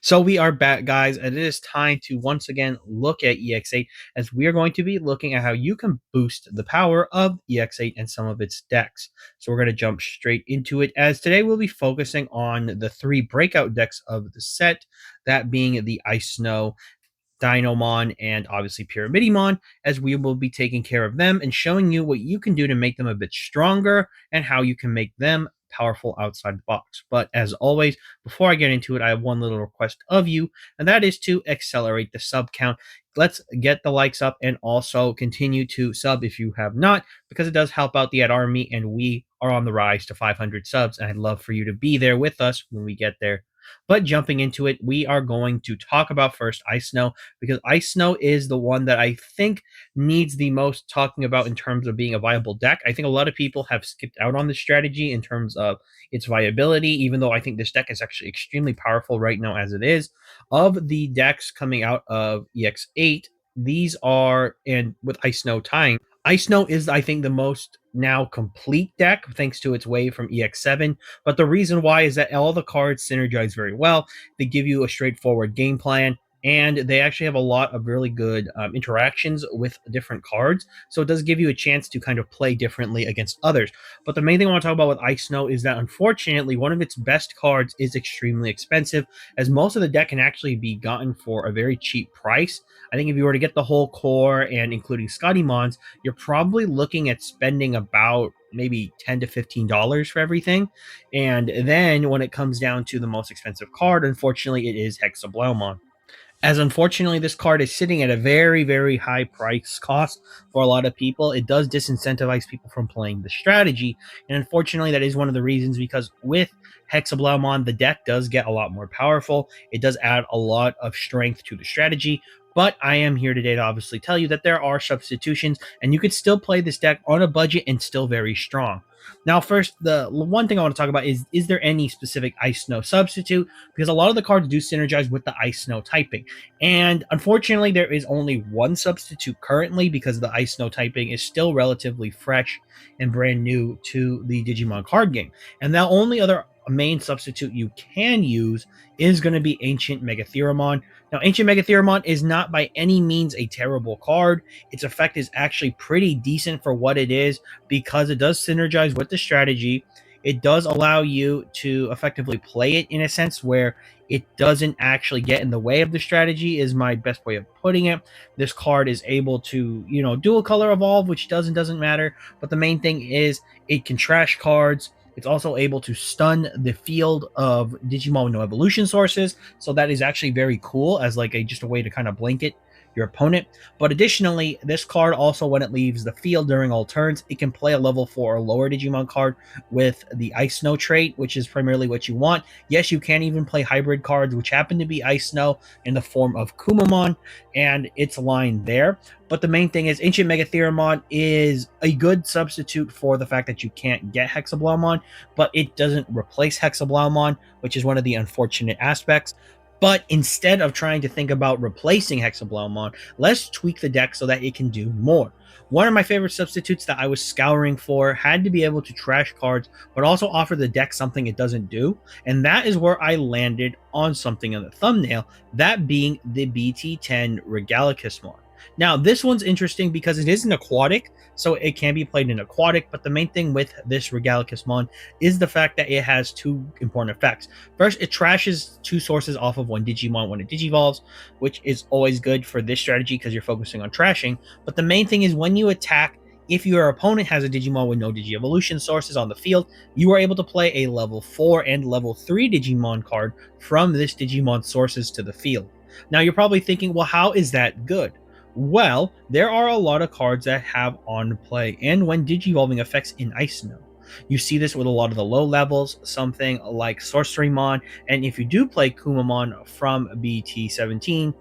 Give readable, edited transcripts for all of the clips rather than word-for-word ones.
So we are back, guys, and it is time to once again look at EX8 as we are going to be looking at how you can boost the power of EX8 and some of its decks. So we're going to jump straight into it as today we'll be focusing on the three breakout decks of the set, that being the Ice Snow, Dinomon, and obviously Pyramidimon, as we will be taking care of them and showing you what you can do to make them a bit stronger and how you can make them powerful outside the box. But as always, before I get into it, I have one little request of you, and that is to accelerate the sub count. Let's get the likes up and also continue to sub if you have not, because it does help out the Ad Army, and we are on the rise to 500 subs, and I'd love for you to be there with us when we get there. But jumping into it, we are going to talk about first Ice Snow, because Ice Snow is the one that I think needs the most talking about in terms of being a viable deck. I think a lot of people have skipped out on this strategy in terms of its viability, even though I think this deck is actually extremely powerful right now as it is. Of the decks coming out of EX8, these are, and with Ice Snow tying, Ice Snow is, I think, the most now complete deck thanks to its wave from EX7. But the reason why is that all the cards synergize very well. They give you a straightforward game plan, and they actually have a lot of really good interactions with different cards. So it does give you a chance to kind of play differently against others. But the main thing I want to talk about with Ice Snow is that unfortunately, one of its best cards is extremely expensive, as most of the deck can actually be gotten for a very cheap price. I think if you were to get the whole core and including Scottymons, you're probably looking at spending about maybe $10 to $15 for everything. And then when it comes down to the most expensive card, unfortunately, it is Hexa Blamon, as unfortunately this card is sitting at a very, very high price cost for a lot of people. It does disincentivize people from playing the strategy, and unfortunately that is one of the reasons, because with Hexa Blamon, the deck does get a lot more powerful. It does add a lot of strength to the strategy, but I am here today to obviously tell you that there are substitutions, and you could still play this deck on a budget and still very strong. Now, first, the one thing I want to talk about is there any specific Ice Snow substitute? Because a lot of the cards do synergize with the Ice Snow typing. And unfortunately, there is only one substitute currently, because the Ice Snow typing is still relatively fresh and brand new to the Digimon card game. And the only other main substitute you can use is going to be Ancient Megatheramon. Now, Ancient Megatheramon is not by any means a terrible card. Its effect is actually pretty decent for what it is, because it does synergize with the strategy. It does allow you to effectively play it in a sense where it doesn't actually get in the way of the strategy, is my best way of putting it. This card is able to, dual color evolve, which doesn't matter. But the main thing is it can trash cards. It's also able to stun the field of Digimon with no evolution sources. So that is actually very cool as like just a way to kind of blanket your opponent. But additionally, this card also, when it leaves the field during all turns, it can play a level 4 or lower Digimon card with the Ice Snow trait, which is primarily what you want. Yes, you can even play hybrid cards, which happen to be Ice Snow in the form of Kumamon and its line there. But the main thing is Ancient Megatheramon is a good substitute for the fact that you can't get Hexa Blamon, but it doesn't replace Hexa Blamon, which is one of the unfortunate aspects. But instead of trying to think about replacing Hexa Blamon, let's tweak the deck so that it can do more. One of my favorite substitutes that I was scouring for had to be able to trash cards, but also offer the deck something it doesn't do. And that is where I landed on something in the thumbnail, that being the BT10 Regalicusmon. Now, this one's interesting because it is an aquatic, so it can be played in aquatic, but the main thing with this Regalicusmon is the fact that it has two important effects. First, it trashes two sources off of one Digimon when it digivolves, which is always good for this strategy because you're focusing on trashing. But the main thing is when you attack, if your opponent has a Digimon with no Digi-Evolution sources on the field, you are able to play a level 4 and level 3 Digimon card from this Digimon sources to the field. Now, you're probably thinking, well, how is that good? Well, there are a lot of cards that have on play and when digivolving effects in Ice Snow. You see this with a lot of the low levels, something like Sorcerymon, and if you do play Kumamon from BT17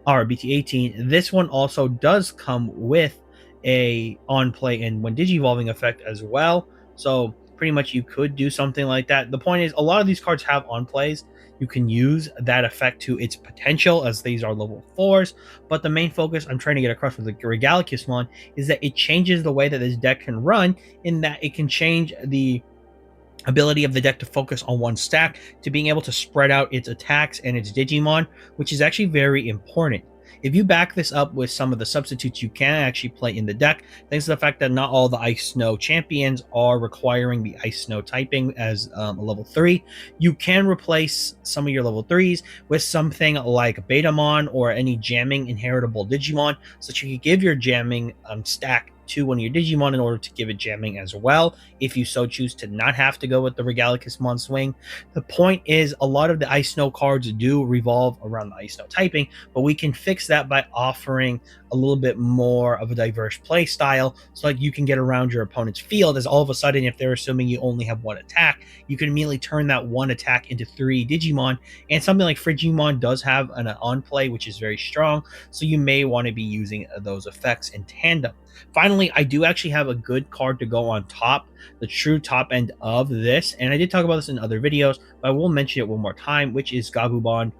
or BT18, this one also does come with a on play and when digivolving effect as well. So pretty much you could do something like that. The point is, a lot of these cards have on plays. You can use that effect to its potential, as these are level 4s, but the main focus I'm trying to get across with the Regalicusmon is that it changes the way that this deck can run, in that it can change the ability of the deck to focus on one stack to being able to spread out its attacks and its Digimon, which is actually very important. If you back this up with some of the substitutes you can actually play in the deck, thanks to the fact that not all the Ice Snow champions are requiring the Ice Snow typing as a level 3, you can replace some of your level 3s with something like Betamon or any jamming inheritable Digimon, so that you can give your jamming stack to one of your Digimon in order to give it jamming as well, if you so choose to not have to go with the Regalicusmon swing. The point is, a lot of the Ice Snow cards do revolve around the Ice Snow typing, but we can fix that by offering a little bit more of a diverse play style, so like you can get around your opponent's field, as all of a sudden, if they're assuming you only have one attack, you can immediately turn that one attack into 3 Digimon, and something like Frigimon does have an on play, which is very strong, so you may want to be using those effects in tandem. Finally, I do actually have a good card to go on top, the true top end of this, and I did talk about this in other videos, but I will mention it one more time, which is Gabumon,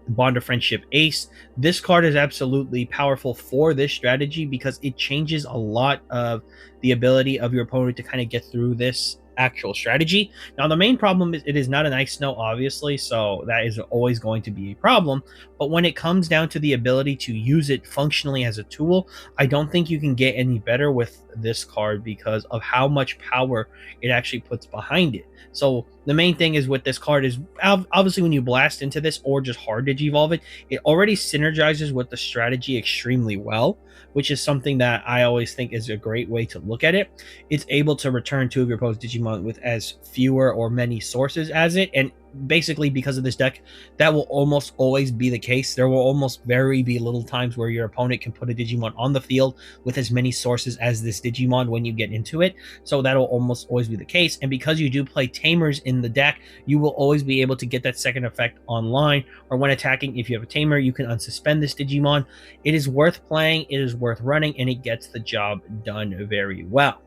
Bond of Friendship Ace. This card is absolutely powerful for this strategy because it changes a lot of the ability of your opponent to kind of get through this actual strategy. Now, the main problem is it is not an Ice Snow, obviously, so that is always going to be a problem. But when it comes down to the ability to use it functionally as a tool, I don't think you can get any better with this card because of how much power it actually puts behind it. So the main thing is with this card is obviously when you blast into this or just hard Digivolve it, it already synergizes with the strategy extremely well, which is something that I always think is a great way to look at it. It's able to return 2 of your opposed Digimon with as fewer or many sources as it, and basically because of this deck, that will almost always be the case. There will almost be little times where your opponent can put a Digimon on the field with as many sources as this Digimon when you get into it, so that'll almost always be the case. And because you do play Tamers in the deck, you will always be able to get that second effect online, or when attacking, if you have a Tamer, you can unsuspend this Digimon. It is worth playing, it is worth running, and it gets the job done very well.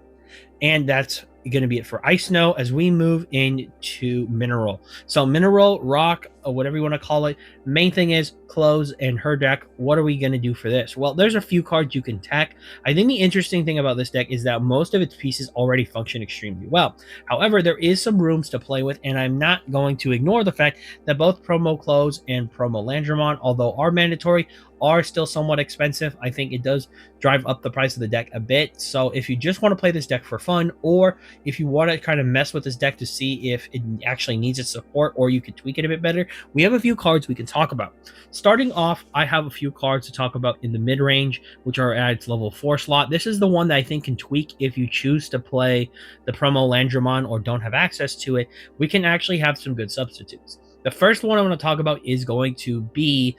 And that's going to be it for Ice Snow as we move into Mineral. So Mineral, Rock, or whatever you want to call it, main thing is close and her deck. What are we going to do for this? Well, there's a few cards you can tech. I think the interesting thing about this deck is that most of its pieces already function extremely well. However, there is some rooms to play with, and I'm not going to ignore the fact that both Promo Close and Promo Landramon, although are mandatory, are still somewhat expensive. I think it does drive up the price of the deck a bit. So if you just want to play this deck for fun, or if you want to kind of mess with this deck to see if it actually needs its support or you could tweak it a bit better, we have a few cards we can talk about. Starting off, I have a few cards to talk about in the mid-range, which are at its level 4 slot. This is the one that I think can tweak if you choose to play the Promo Landramon or don't have access to it. We can actually have some good substitutes. The first one I want to talk about is going to be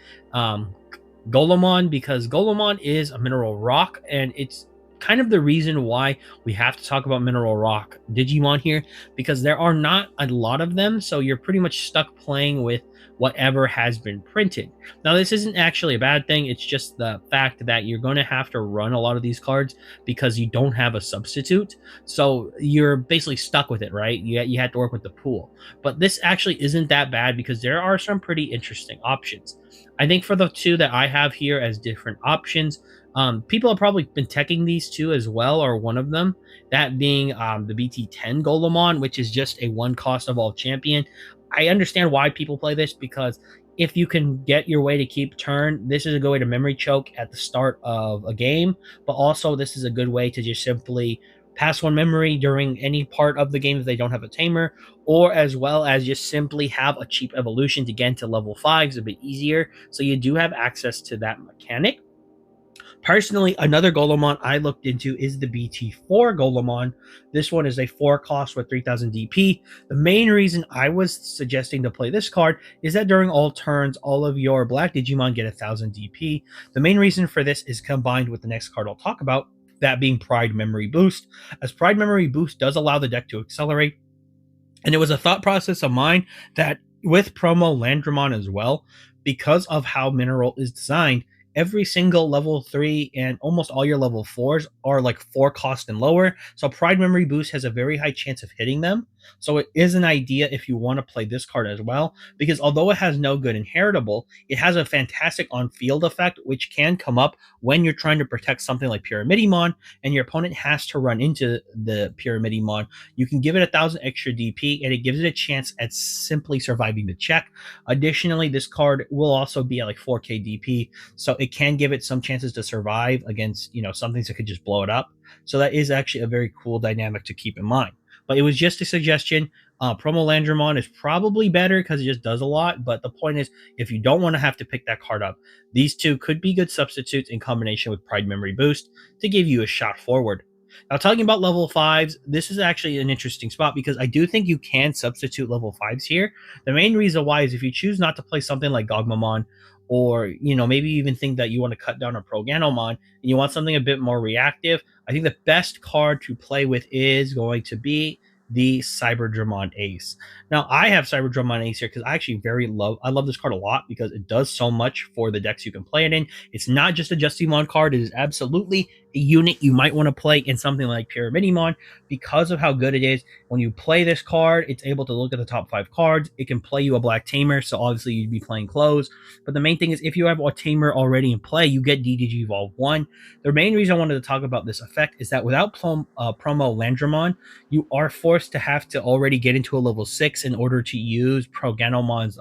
Golemon, because Golemon is a mineral rock, and it's kind of the reason why we have to talk about mineral rock Digimon here, because there are not a lot of them, so you're pretty much stuck playing with whatever has been printed. Now, this isn't actually a bad thing, it's just the fact that you're going to have to run a lot of these cards because you don't have a substitute, so you're basically stuck with it, right? You have to work with the pool. But this actually isn't that bad because there are some pretty interesting options. I think for the two that I have here as different options, people have probably been teching these two as well, or one of them, that being the BT10 Golemon, which is just a 1 cost evolved champion. I understand why people play this, because if you can get your way to keep turn, this is a good way to memory choke at the start of a game, but also this is a good way to just simply pass 1 memory during any part of the game if they don't have a tamer, or as well as just simply have a cheap evolution to get into level 5s a bit easier, so you do have access to that mechanic. Personally, another Golemon I looked into is the BT4 Golemon. This one is a 4 cost with 3000 DP. The main reason I was suggesting to play this card is that during all turns, all of your black Digimon get 1000 DP. The main reason for this is combined with the next card I'll talk about, that being Pride Memory Boost, as Pride Memory Boost does allow the deck to accelerate. And it was a thought process of mine that with Promo Landramon as well, because of how Mineral is designed, every single level 3 and almost all your level 4s are like 4 cost and lower. So Pride Memory Boost has a very high chance of hitting them. So it is an idea if you want to play this card as well, because although it has no good inheritable, it has a fantastic on-field effect, which can come up when you're trying to protect something like Pyramidimon, and your opponent has to run into the Pyramidimon. You can give it 1,000 extra DP, and it gives it a chance at simply surviving the check. Additionally, this card will also be at like 4k DP, so it can give it some chances to survive against, some things that could just blow it up. So that is actually a very cool dynamic to keep in mind. But it was just a suggestion. Promo Landramon is probably better because it just does a lot. But the point is, if you don't want to have to pick that card up, these two could be good substitutes in combination with Pride Memory Boost to give you a shot forward. Now, talking about level 5s, this is actually an interesting spot because I do think you can substitute level 5s here. The main reason why is if you choose not to play something like Golemon, or maybe you even think that you want to cut down a Panamon and you want something a bit more reactive, I think the best card to play with is going to be the Cyberdramont Ace. Now, I have Cyberdramont Ace here because I love this card a lot because it does so much for the decks you can play it in. It's not just a Justimon card, it is absolutely a unit you might want to play in something like Pyramidimon because of how good it is. When you play this card, it's able to look at the top 5 cards. It can play you a Black Tamer, so obviously you'd be playing close. But the main thing is, if you have a Tamer already in play, you get DIGIVolve 1. The main reason I wanted to talk about this effect is that without promo Landramon, you are forced to have to already get into a level 6 in order to use Proganomon's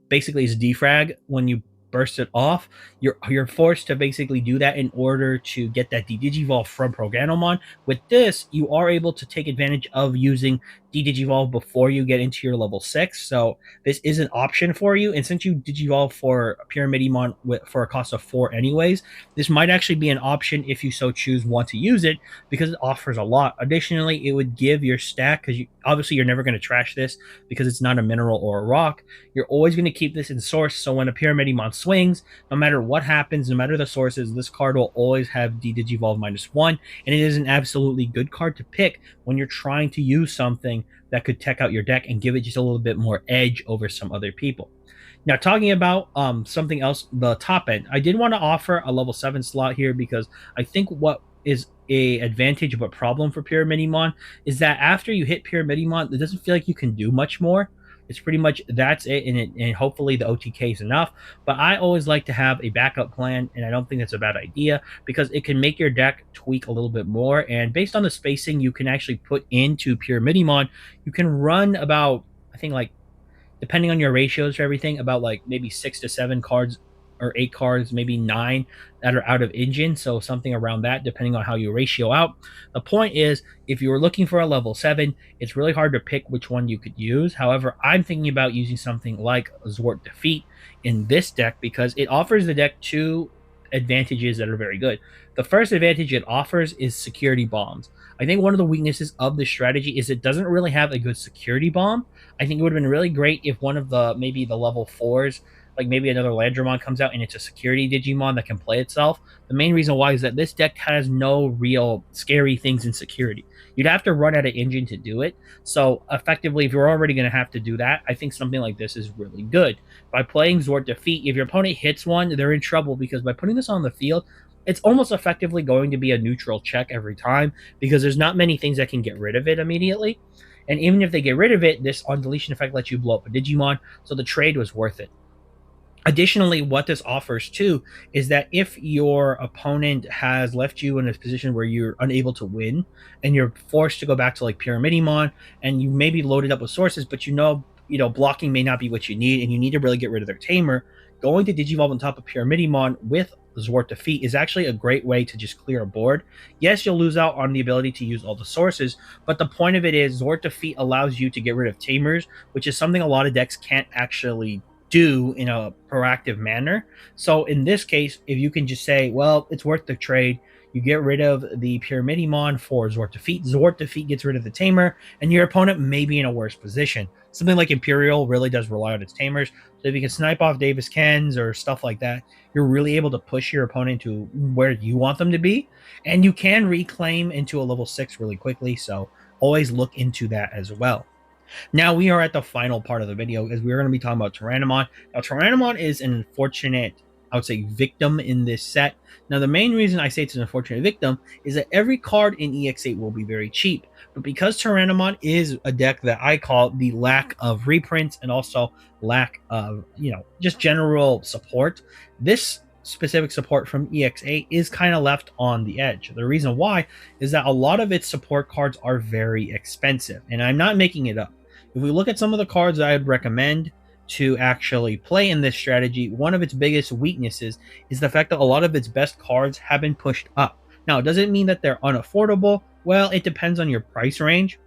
basically his defrag. When you burst it off, you're forced to basically do that in order to get that DIGIVolve from Proganomen. With this, you are able to take advantage of using DIGIVolve before you get into your level 6. So this is an option for you. And since you Digivolve for Pyramidimon for a cost of 4 anyways, this might actually be an option if you so choose want to use it because it offers a lot. Additionally, it would give your stack, because obviously you're never going to trash this because it's not a mineral or a rock. You're always going to keep this in source. So when a Pyramidimon swings, no matter what happens, no matter the sources, this card will always have DIGIVolve -1. And it is an absolutely good card to pick when you're trying to use something that could tech out your deck and give it just a little bit more edge over some other people. Now, talking about something else, the top end, I did want to offer a level 7 slot here because I think what is a advantage but problem for Pyramidimon is that after you hit Pyramidimon, it doesn't feel like you can do much more. It's pretty much that's it, and hopefully the OTK is enough. But I always like to have a backup plan, and I don't think that's a bad idea because it can make your deck tweak a little bit more. And based on the spacing you can actually put into Pyramidimon, you can run about, I think, like, depending on your ratios for everything, about like maybe 6 to 7 cards or 8 cards, maybe 9 that are out of engine. So something around that, depending on how you ratio out. The point is, if you were looking for a level 7, it's really hard to pick which one you could use. However, I'm thinking about using something like Zwart Defeat in this deck because it offers the deck 2 advantages that are very good. The first advantage it offers is security bombs. I think one of the weaknesses of this strategy is it doesn't really have a good security bomb. I think it would have been really great if one of the maybe the level 4s, like maybe another Landramon, comes out and it's a security Digimon that can play itself. The main reason why is that this deck has no real scary things in security. You'd have to run out of engine to do it. So effectively, if you're already going to have to do that, I think something like this is really good. By playing Zwart Defeat, if your opponent hits one, they're in trouble because by putting this on the field, it's almost effectively going to be a neutral check every time because there's not many things that can get rid of it immediately. And even if they get rid of it, this on deletion effect lets you blow up a Digimon, so the trade was worth it. Additionally, what this offers too is that if your opponent has left you in a position where you're unable to win and you're forced to go back to like Pyramidimon and you may be loaded up with sources, but blocking may not be what you need and you need to really get rid of their tamer, going to Digivolve on top of Pyramidimon with Zwart Defeat is actually a great way to just clear a board. Yes, you'll lose out on the ability to use all the sources, but the point of it is Zwart Defeat allows you to get rid of tamers, which is something a lot of decks can't actually do in a proactive manner. So in this case, if you can just say, well, it's worth the trade, you get rid of the Pyramidimon for Zwart Defeat. Zwart Defeat gets rid of the tamer, and your opponent may be in a worse position. Something like Imperial really does rely on its tamers. So if you can snipe off Davis Kens or stuff like that, you're really able to push your opponent to where you want them to be. And you can reclaim into a level 6 really quickly. So always look into that as well. Now we are at the final part of the video as we're going to be talking about Tyrannomon. Now Tyrannomon is an unfortunate I would say, victim in this set. Now, the main reason I say it's an unfortunate victim is that every card in EX8 will be very cheap. But because Tyrannomon is a deck that I call the lack of reprints and also lack of, just general support, this specific support from EX8 is kind of left on the edge. The reason why is that a lot of its support cards are very expensive, and I'm not making it up. If we look at some of the cards I'd recommend to actually play in this strategy, one of its biggest weaknesses is the fact that a lot of its best cards have been pushed up. Now, does it mean that they're unaffordable? Well, it depends on your price range.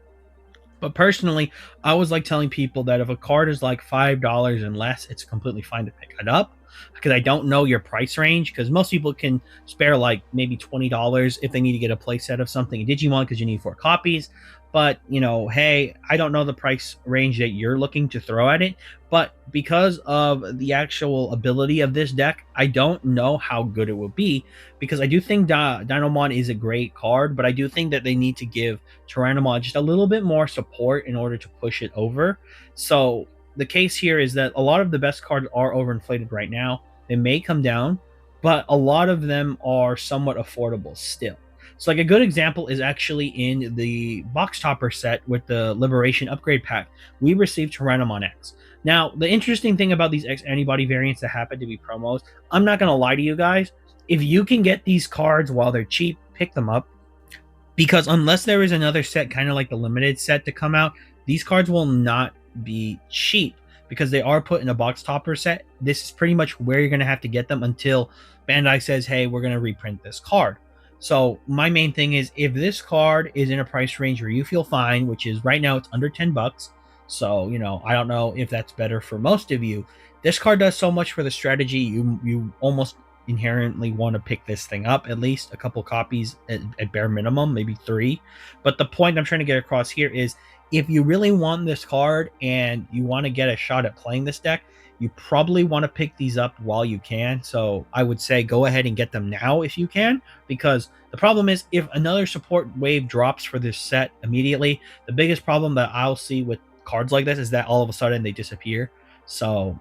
But personally, I always like telling people that if a card is like $5 and less, it's completely fine to pick it up, because I don't know your price range. Because most people can spare like maybe $20 if they need to get a playset of something in Digimon because you need 4 copies. But, hey, I don't know the price range that you're looking to throw at it. But because of the actual ability of this deck, I don't know how good it will be. Because I do think Dynamon is a great card, but I do think that they need to give Tyrannomon just a little bit more support in order to push it over. So the case here is that a lot of the best cards are overinflated right now. They may come down, but a lot of them are somewhat affordable still. So like a good example is actually in the box topper set with the Liberation upgrade pack. We received Tyrannomon X. Now, the interesting thing about these X antibody variants that happen to be promos, I'm not going to lie to you guys, if you can get these cards while they're cheap, pick them up. Because unless there is another set, kind of like the limited set to come out, these cards will not be cheap because they are put in a box topper set. This is pretty much where you're going to have to get them until Bandai says, hey, we're going to reprint this card. So my main thing is, if this card is in a price range where you feel fine, which is right now it's under $10. So, I don't know if that's better for most of you. This card does so much for the strategy. You almost inherently want to pick this thing up, at least a couple copies at bare minimum, maybe 3. But the point I'm trying to get across here is, if you really want this card and you want to get a shot at playing this deck, you probably want to pick these up while you can. So I would say go ahead and get them now if you can, because the problem is, if another support wave drops for this set immediately, the biggest problem that I'll see with cards like this is that all of a sudden they disappear. So,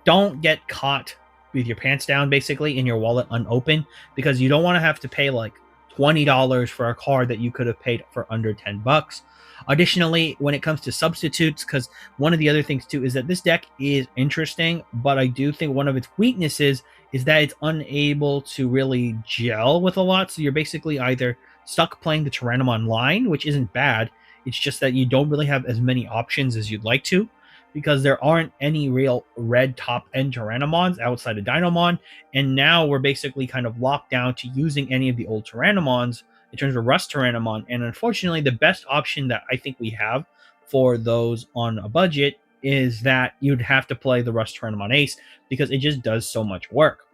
don't get caught with your pants down basically in your wallet unopened, because you don't want to have to pay like $20 for a card that you could have paid for under $10. Additionally, when it comes to substitutes, because one of the other things too is that this deck is interesting, but I do think one of its weaknesses is that it's unable to really gel with a lot. So you're basically either stuck playing the Tyrannomon line, which isn't bad. It's just that you don't really have as many options as you'd like to, because there aren't any real red top end Tyrannomons outside of Dynamon. And now we're basically kind of locked down to using any of the old Tyrannomons in terms of Rust Tyrannomon. And unfortunately, the best option that I think we have for those on a budget is that you'd have to play the Rust Tyrannomon Ace, because it just does so much work.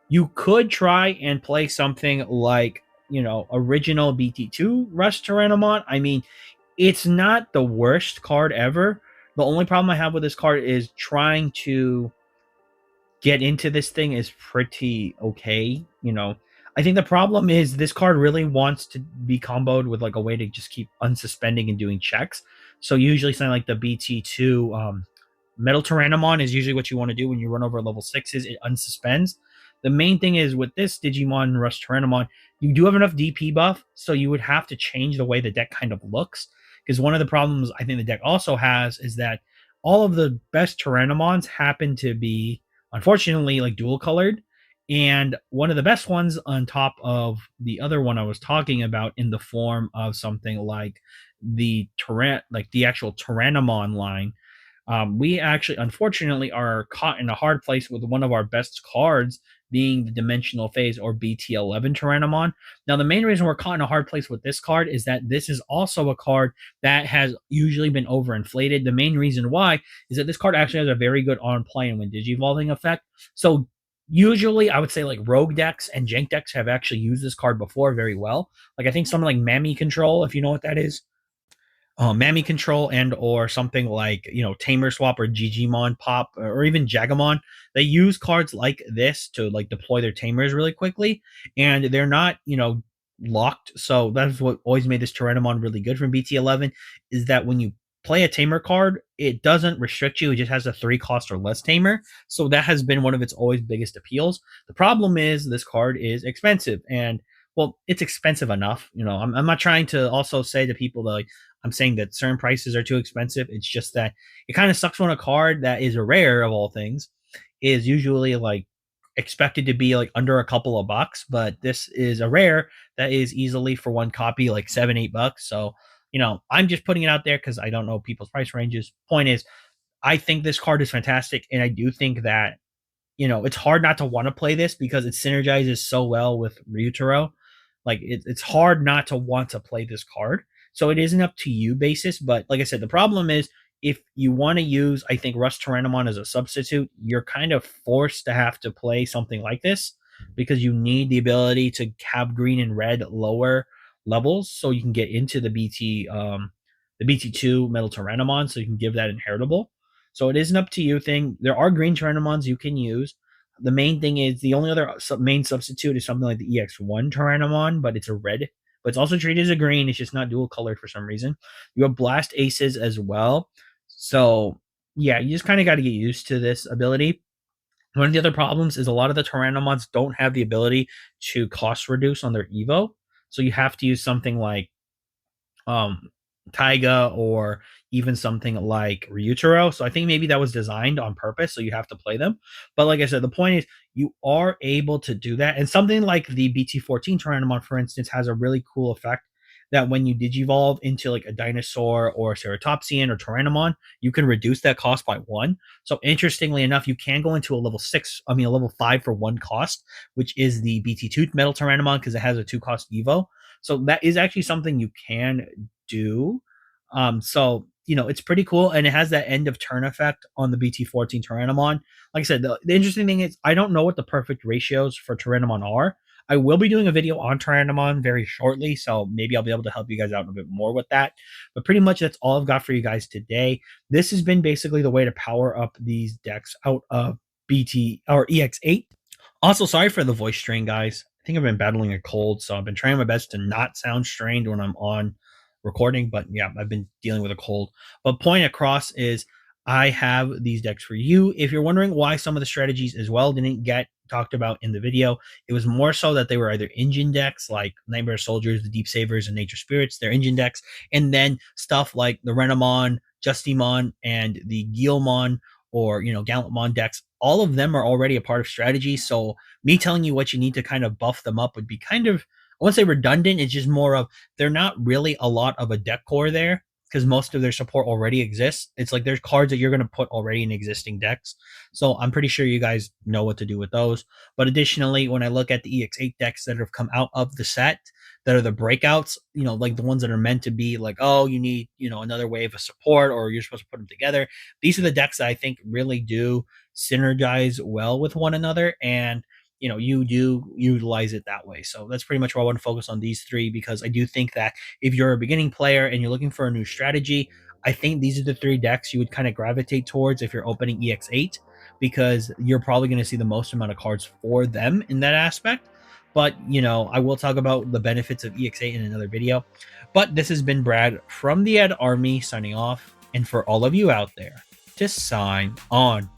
You could try and play something like, original BT2 Rust Tyrannomon. I mean, it's not the worst card ever. The only problem I have with this card is trying to get into this thing is pretty okay. I think the problem is this card really wants to be comboed with like a way to just keep unsuspending and doing checks. So usually something like the BT2 Metal Tyrannomon is usually what you want to do when you run over level 6s. It unsuspends. The main thing is with this Digimon Rust Tyrannomon, you do have enough DP buff, so you would have to change the way the deck kind of looks. Because one of the problems I think the deck also has is that all of the best Tyrannomons happen to be, unfortunately, like dual colored. And one of the best ones on top of the other one I was talking about, in the form of something like the actual Tyrannomon line, we actually, unfortunately, are caught in a hard place with one of our best cards being the Dimensional Phase or BT11 Tyrannomon. Now, the main reason we're caught in a hard place with this card is that this is also a card that has usually been overinflated. The main reason why is that this card actually has a very good on play and when digivolving effect. So usually I would say like rogue decks and jank decks have actually used this card before very well. Like I think something like Mammy Control, if you know what that is. Mammy Control and or something like, Tamer Swap or Digimon Pop or even Jagamon. They use cards like this to like deploy their Tamers really quickly, and they're not, locked. So that's what always made this Tyrannomon really good from BT11, is that when you play a tamer card, it doesn't restrict you. It just has a 3 cost or less tamer. So that has been one of its always biggest appeals. The problem is this card is expensive, and well, it's expensive enough. I'm not trying to also say to people that like I'm saying that certain prices are too expensive. It's just that it kind of sucks when a card that is a rare of all things is usually like expected to be like under a couple of bucks, but this is a rare that is easily for one copy like $7-8. So I'm just putting it out there because I don't know people's price ranges. Point is, I think this card is fantastic, and I do think that it's hard not to want to play this because it synergizes so well with Ryutaro. Like it's hard not to want to play this card. So it isn't up to you basis, but like I said, the problem is if you want to use, I think, Rust Tyrannomon as a substitute, you're kind of forced to have to play something like this because you need the ability to have green and red lower levels so you can get into the BT2 Metal Tyrannomon, so you can give that inheritable. So it is an up to you thing. There are green Tyrannomons you can use. The main thing is the only other main substitute is something like the EX1 Tyrannomon, but it's a red. But it's also treated as a green. It's just not dual colored for some reason. You have Blast Aces as well. So yeah, you just kind of got to get used to this ability. One of the other problems is a lot of the Tyrannomons don't have the ability to cost reduce on their Evo. So you have to use something like Taiga or even something like Ryutaro. So I think maybe that was designed on purpose, so you have to play them. But like I said, the point is you are able to do that. And something like the BT14 Tyrannomon, for instance, has a really cool effect that when you digivolve into like a dinosaur or Ceratopsian or Tyrannomon, you can reduce that cost by 1. So interestingly enough, you can go into a level 5 for 1 cost, which is the BT2 Metal Tyrannomon because it has a 2 cost Evo. So that is actually something you can do. So it's pretty cool, and it has that end of turn effect on the BT14 Tyrannomon. Like I said, the interesting thing is I don't know what the perfect ratios for Tyrannomon are. I will be doing a video on Tyrannomon very shortly, so maybe I'll be able to help you guys out a bit more with that. But pretty much that's all I've got for you guys today. This has been basically the way to power up these decks out of BT or EX8. Also, sorry for the voice strain, guys. I think I've been battling a cold, so I've been trying my best to not sound strained when I'm on recording. But yeah, I've been dealing with a cold. But point across is I have these decks for you. If you're wondering why some of the strategies as well didn't get talked about in the video, it was more so that they were either engine decks like Nightmare Soldiers, the Deep Savers, and Nature Spirits. They're engine decks. And then stuff like the Renamon, Justimon, and the Golemon or Gallantmon decks, all of them are already a part of strategy. So me telling you what you need to kind of buff them up would be kind of, I won't say redundant. It's just more of they're not really a lot of a deck core there because most of their support already exists. It's like there's cards that you're going to put already in existing decks. So I'm pretty sure you guys know what to do with those. But additionally, when I look at the EX8 decks that have come out of the set, that are the breakouts, like the ones that are meant to be like, oh, you need, another wave of support or you're supposed to put them together. These are the decks that I think really do synergize well with one another. And you do utilize it that way. So that's pretty much why I want to focus on these 3, because I do think that if you're a beginning player and you're looking for a new strategy, I think these are the 3 decks you would kind of gravitate towards if you're opening EX8, because you're probably going to see the most amount of cards for them in that aspect. But, I will talk about the benefits of EX8 in another video. But this has been Brad from the Ed Army signing off. And for all of you out there, just sign on.